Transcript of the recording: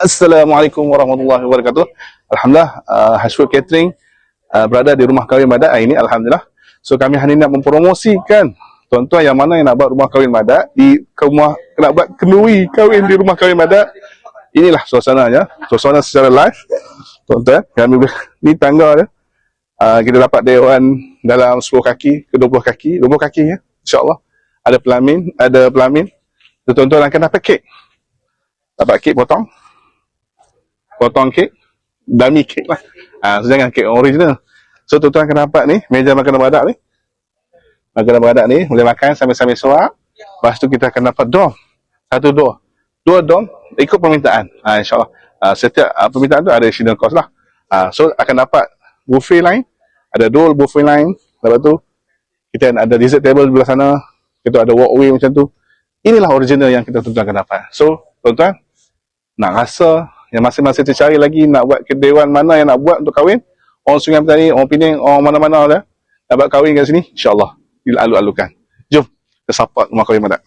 Assalamualaikum warahmatullahi wabarakatuh. Alhamdulillah, Hashful Catering berada di rumah kahwin Madat hari ini. Alhamdulillah. So kami hari ini nak mempromosikan tuan-tuan yang mana yang nak buat rumah kahwin Madat nak buat kenduri kahwin di rumah kahwin Madat. Inilah suasananya, suasana secara live. Tuan-tuan, kami ni tangga dia. Kita dapat dewan dalam 10 kaki ke 20 kaki, 20 kaki ya, insya-Allah. Ada pelamin. Tuan-tuan akan dapat kek. Dapat kek potong kek, dummy kek lah. So jangan kek original. So tuan-tuan akan dapat ni, meja makanan Badak ni. Makanan Badak ni, boleh makan sambil-sambil suap. Lepas tu kita akan dapat dom. Satu dom. Dua dom, ikut permintaan. InsyaAllah. Setiap permintaan tu ada additional cost lah. So akan dapat buffet lain. Ada dua buffet lain. Lepas tu, kita ada dessert table di belah sana. Kita ada walkway macam tu. Inilah original yang kita tuan-tuan akan dapat. So, tuan-tuan, nak rasa yang masing-masing tercari lagi nak buat kedewan mana yang nak buat untuk kahwin, orang Sungai Petani, orang Penang, orang mana-mana lah nak buat kahwin kat sini, insya-Allah dilalu-alukan. Jom kita support rumah kahwin Madat.